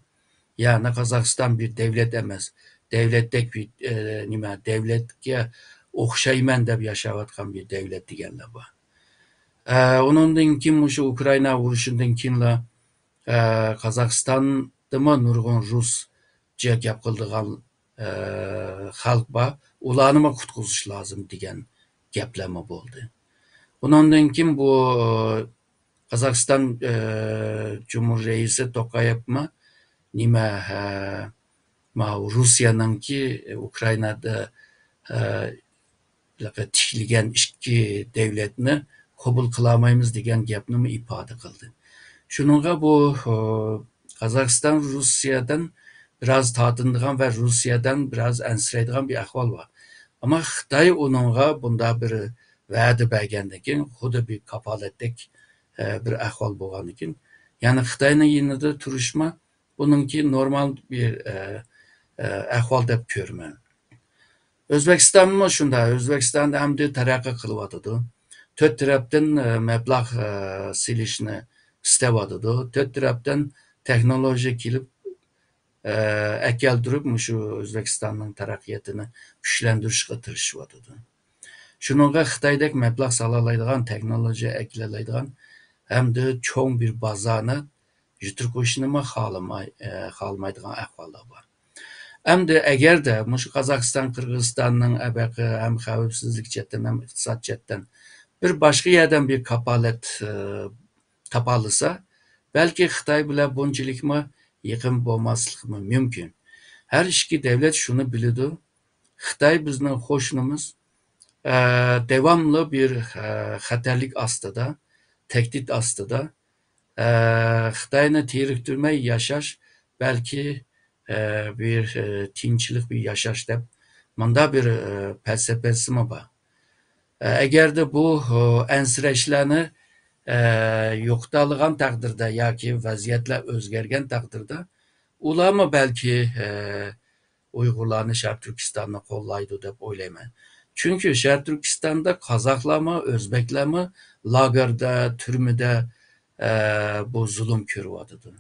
Yani Qozog'iston bir devlet emas. Devletdek bir devletga o'xshayman deb yashayotgan bir devlet deganlar bor. Onundan keyin shu Ukrayna urushidan keyinlar Qozog'istondami nurg'un ruscha gap qiladigan xalq bor. Ularni qutqizish lozim degan gaplarma bo'ldi. Onundan keyin bu Qozog'iston Cumhuriyeti Reisi Tokayevmi Rusiyaningki Ukrainada tikilgan ikki davlatni qabul qilolmaymiz degan gapni ifoda qildi. Şununla bu Kazakistan Rusya'dan biraz tatındıgan ve Rusya'dan biraz ensireydigan bir ahval var. Ama Xitay onunla bunda bir vədi bergendikin, xuda bir kapaletlik bir ahval bolgandikin. Yani Xitay'nın yine turuşma bununki normal bir ahval dep görmen. Özbekistan mı şunda? Özbekistan'da hem de terakki kılıvadıdı. Töt taraftan meblağ silişini istevadıdı. Töt taraftan teknoloji kilip ekeldirip şu Özbekistan'ın terakkiyatını güçlendirişe tırışıvadıdı. Şununla Xitay'daki meblağ salalaydigan, teknoloji eklelaydigan hem de çoğun bir bazarını jitir koşunu mu xalamaydigan ahvallar var. Hem de eğer de şu Kazakistan, Kırgızistan'ın hem xavfsizlik cetten hem iktisat cetten bir başka yerden bir kapalet tapalısa belki Xitay bile bunchilik mı yakın bolmaslık mı mümkün. Her iki devlet şunu bilidi. Xitay bizning hoşnumuz devamlı bir xatarlik astıda, tehdit astıda. Xitayni tiriktirmey yaşaş belki bir tinchlik bir yaşaş deb manda bir felsefesi mi var. Eğer de bu ensirashlarni yo'qotilgan taqdirda yoki vaziyatlar o'zgargan taqdirda ular mı belki Uygurlarni Sharq Turkistonni qo'llaydi deb o'ylayman. Chunki Sharq Turkistonda Qozog'larmi, O'zbeklarmi lagerda, turmada bu zulm ko'ryotidi.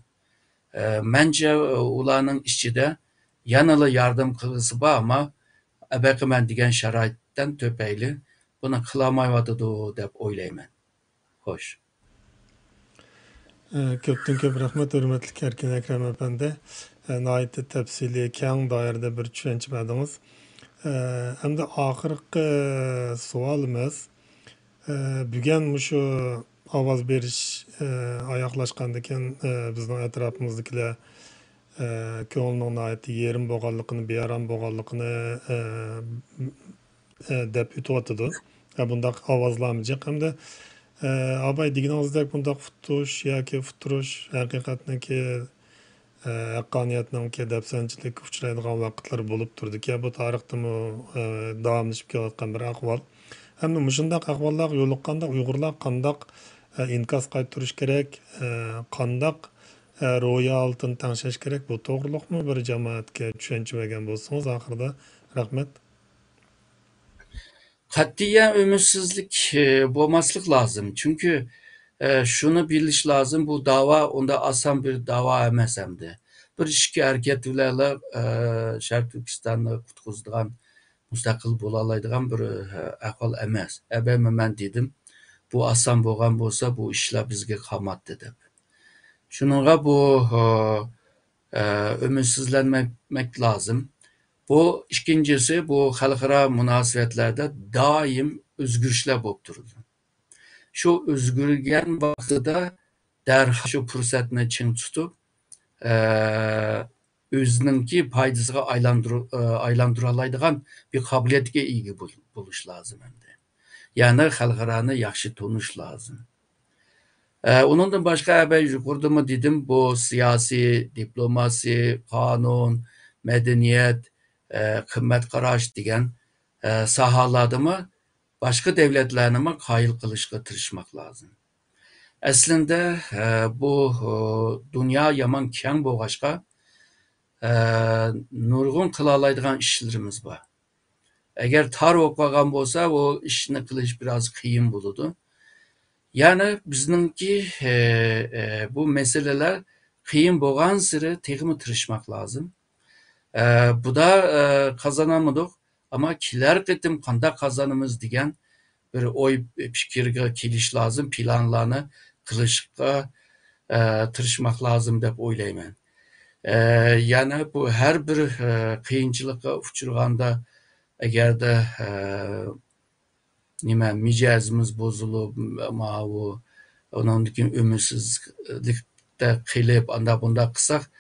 Bence ularning ichida yanada yardım qilgisi bor, ama abaqiman degan sharoitdan topayli buni qilolmayotidi deb o'ylayman. Xo'sh. Köpten köp rahmet hürmetli Erkin Ekrem Efendi. Nayeti tepsili keng dairede bir tushuncha berdiniz. Hem de ahirgi savolimiz bugun shu ovoz berish oyoqlashgandan keyin bizning atrofimizdagilar ko'ngilning nihoyatda yerim bo'lganligini, bearam bo'lganligini deb o'tyotidi. Bundaq ovozlarni jiq hamda abay deganingizdek bundaq futush yoki futurish haqiqatniki haqqoniyatninki dafsanchilikka uchraydigan vaqtlar bo'lib turdiki, bu tarixdami davomlashib kelayotgan bir ahvol. Hamda mushundaq ahvollarga yo'liqqanda Uyg'urlar qandoq inkas qaytarish kerak, qandoq ro'yi oltin tangshash kerak, bu to'g'riliqmi bir jamoatga tushuncha bergan bo'lsangiz oxirida. Rahmat. Katiyen ümitsizlik bulmaslık lazım. Çünkü şunu biliş lazım, bu dava onda asan bir dava emesemdi. Bir işki hareketlerle Şarkı Türkistan'ı kutkuzdığan, müstakil bulalaydıgan bir ahval emez. Ben dedim, bu asan boğan bolsa bu işler bizge kamat dedim. Şununla bu ümitsizlenmek lazım. Bu ikincisi bu halkara münasebetlerde daim özgürlükler bulup durdu. Şu özgürgen vaxtıda derhal şu fırsatını çin tutup özününki paydasına aylandıralaydıgan bir kabiliyetke ilgi buluş lazım hem de. Yani halkaranı yaxşı tonuş lazım. Onundan başka ben yukarıda mı dedim, bu siyasi, diplomasi, kanun, medeniyet, kıymet qarash degan sahalarda mı başka devletlerine mi qayil qilishga tirishmak lazım. Aslında bu dünya yaman keng bo'lg'achqa nurg'un qilaoladigan ishlarimiz bor. Eğer tar bo'lib qolgan bo'lsa, o ishni qilish biraz qiyin bo'ladi. Yani bizninki bu meseleler qiyin bo'lgan siri tegimi tirishmak lazım. Bu da kazanamadık, ama kiler qitim qanda kazanımız degan bir oy fikirga kelish lazım, planlarni qilishga tirishmak lazım deb o'ylayman. Yani bu her bir qiyinchilikqa uchraganda agarda nima mijozimiz bozulib, ondan ümitsizlikda qilib anda bunda qilsak,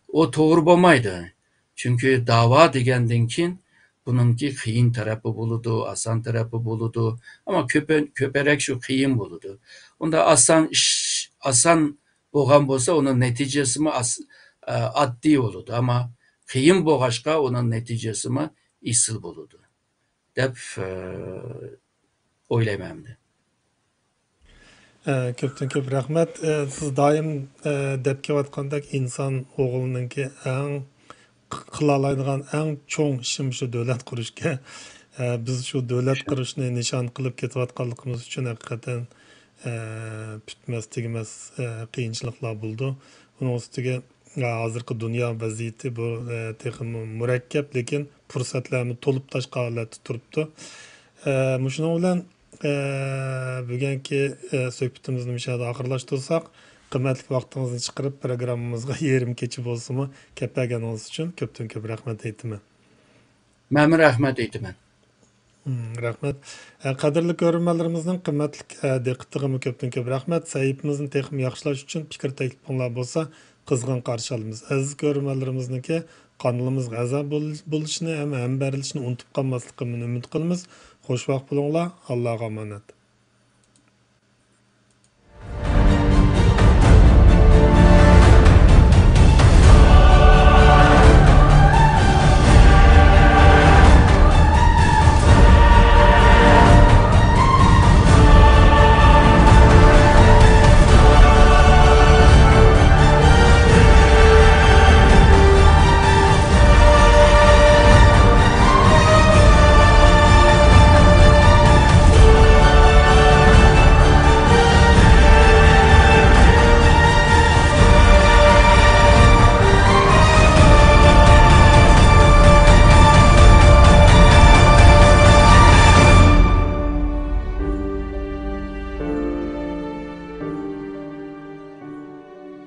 o to'g'ri bo'lmaydi. Çünkü dava degandan keyin bununki qiyin tarafı bo'ladi, asan tarafı bo'ladi, ama köperek şu qiyin bo'ladi. Unda asan bo'lgan bo'lsa, onun neticesimi addi oludu. Ama qiyin bo'lg'achqa onun neticesimi isil boludu deb o'ylayman. Köpten köp rahmat. Siz doim deb kelayotgandek inson o'g'lininki eng qila oladigan eng cho'ng ishim shu davlat qurishga. Biz shu davlat qurishni nishon qilib ketayotganligimiz uchun haqiqatan bitmas tugmas qiyinchiliklar bo'ldi. Uning ustiga hozirgi dunyo vaziyati bu texmi murakkab, lekin fursatlarni to'lib toshqa holatda turibdi. Shuning bilan bugungi suhbatimizni mishada oxirlashtirsak, qimmatli vaqtingizni chiqarib programmamizga yarim kecha bo'lsa-mu kelganingiz uchun ko'pdan ko'p rahmat aytaman. Men rahmat aytaman. Rahmat. Qadrli ko'ruvchilarimizning qimmatli diqqatiga ko'pdan ko'p rahmat. Saytimizni texnik yaxshilash uchun fikr taklifinglar bo'lsa, qizg'in qarshi olamiz. Aziz ko'ruvchilarimizniki qanolimizga a'zo bo'lishini ham berilishini unutib qolmasligini umid qilamiz. Xush vaqt bo'linglar. Allohga omonat.